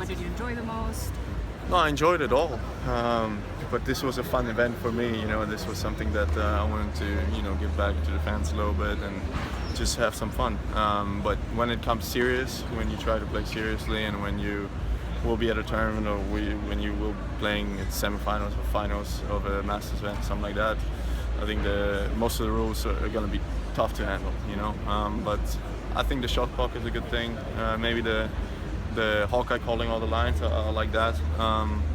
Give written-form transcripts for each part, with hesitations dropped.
What did you enjoy the most? No, I enjoyed it all, but this was a fun event for me. This was something that I wanted to, give back to the fans a little bit and just have some fun. But when it comes serious, when you try to play seriously, and when you will be at a tournament, or when you will be playing at semifinals or finals of a Masters event, something like that, I think most of the rules are going to be tough to handle. But I think the shot clock is a good thing. Maybe the Hawkeye calling all the lines, I like that.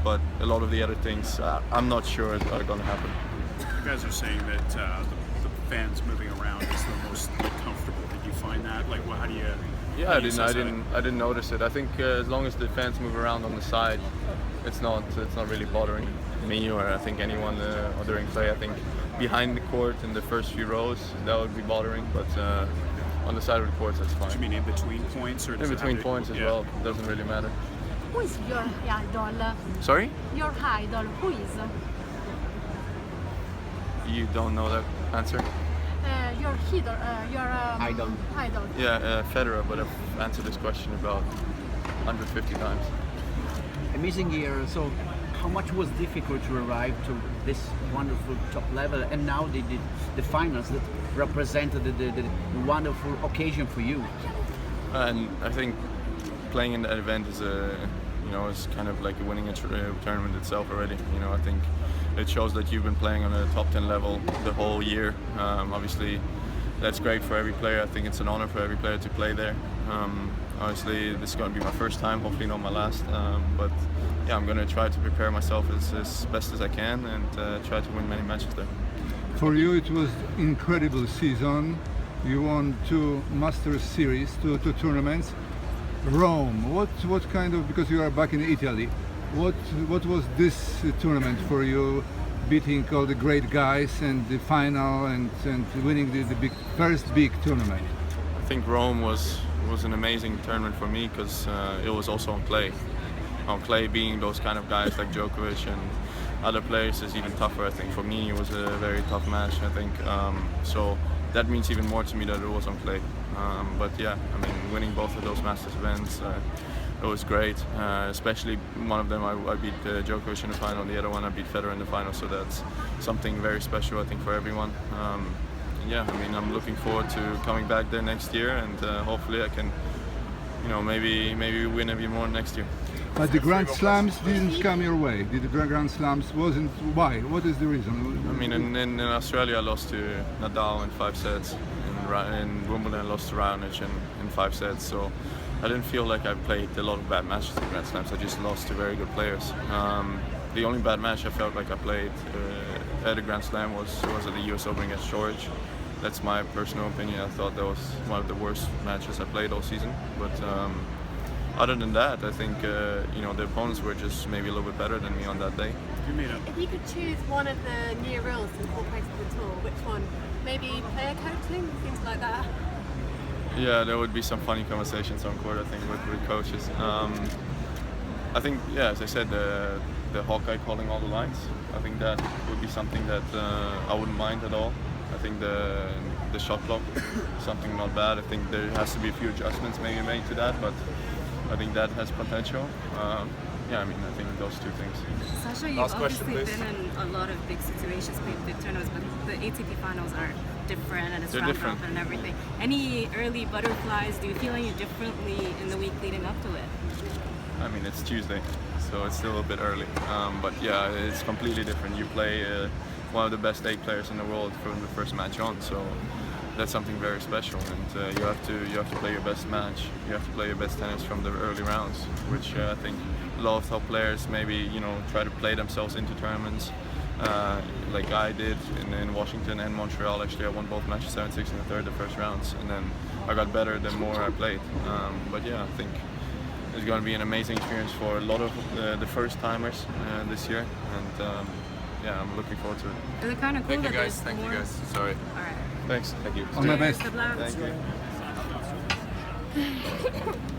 But a lot of the other things, I'm not sure are going to happen. You guys are saying that the fans moving around is the most comfortable. Did you find that? Like, how do you? Yeah, I didn't notice it. I think as long as the fans move around on the side, it's not really bothering me or I think anyone during play. I think behind the court in the first few rows that would be bothering, but. On the side of the courts, that's fine. Do you mean in between points, or in between points as well? Doesn't really matter. Who is your idol? Sorry? Your idol, who is? You don't know that answer? Your idol. Idol. Yeah, Federer, but I've answered this question about 150 times. Amazing year. So, how much was difficult to arrive to this wonderful top level, and now the finals that represented the wonderful occasion for you? And I think playing in that event is is kind of like winning a tournament itself already. I think it shows that you've been playing on a top 10 level the whole year. Obviously, that's great for every player. I think it's an honor for every player to play there. Obviously, this is going to be my first time, hopefully not my last. But yeah, I'm going to try to prepare myself as best as I can and try to win many matches there. For you, it was incredible season. You won 2 Masters series, two tournaments. Rome, what kind of, because you are back in Italy, what was this tournament for you? Beating all the great guys and the final and winning the first big tournament. I think Rome was an amazing tournament for me because it was also on clay. On clay, being those kind of guys like Djokovic and other players is even tougher. I think for me it was a very tough match. I think so that means even more to me that it was on clay. But yeah, I mean, winning both of those Masters events, it was great. Especially one of them I beat Djokovic in the final, the other one I beat Federer in the final. So that's something very special, I think, for everyone. Yeah, I mean, I'm looking forward to coming back there next year, and hopefully I can, maybe win a bit more next year. But the Grand Slams didn't come your way. The Grand Slams wasn't. Why? What is the reason? I mean, in Australia I lost to Nadal in 5 sets. In Wimbledon I lost to Raonic in 5 sets. So I didn't feel like I played a lot of bad matches in Grand Slams. I just lost to very good players. The only bad match I felt like I played at a Grand Slam was at the US Open against George. That's my personal opinion. I thought that was one of the worst matches I played all season. But other than that, I think the opponents were just maybe a little bit better than me on that day. If you could choose one of the new rules to incorporate to the tour, which one? Maybe player coaching, things like that. Yeah, there would be some funny conversations on court, I think, with coaches. I think, yeah, as I said, the Hawkeye calling all the lines. I think that would be something that I wouldn't mind at all. I think the shot clock is something not bad. I think there has to be a few adjustments maybe made to that, but I think that has potential. Yeah, I mean, I think those 2 things. Sasha, you've obviously been in a lot of big situations, big tournaments, but the ATP Finals are different, and it's round robin and everything. Any early butterflies? Do you feel any differently in the week leading up to it? I mean, it's Tuesday, so it's still a bit early. But yeah, it's completely different. You play one of the best 8 players in the world from the first match on, so that's something very special. And you have to play your best match. You have to play your best tennis from the early rounds, which I think a lot of top players maybe try to play themselves into tournaments. Like I did in Washington and Montreal. Actually, I won both matches 7-6 in the third, the first rounds, and then I got better the more I played. But yeah, I think it's going to be an amazing experience for a lot of the first timers this year, and yeah, I'm looking forward to it. Is it kind of cool Thank you that guys. there's Thank more? you guys. Sorry. All right. Thanks. Thank you. All my best. Good luck. Thank you.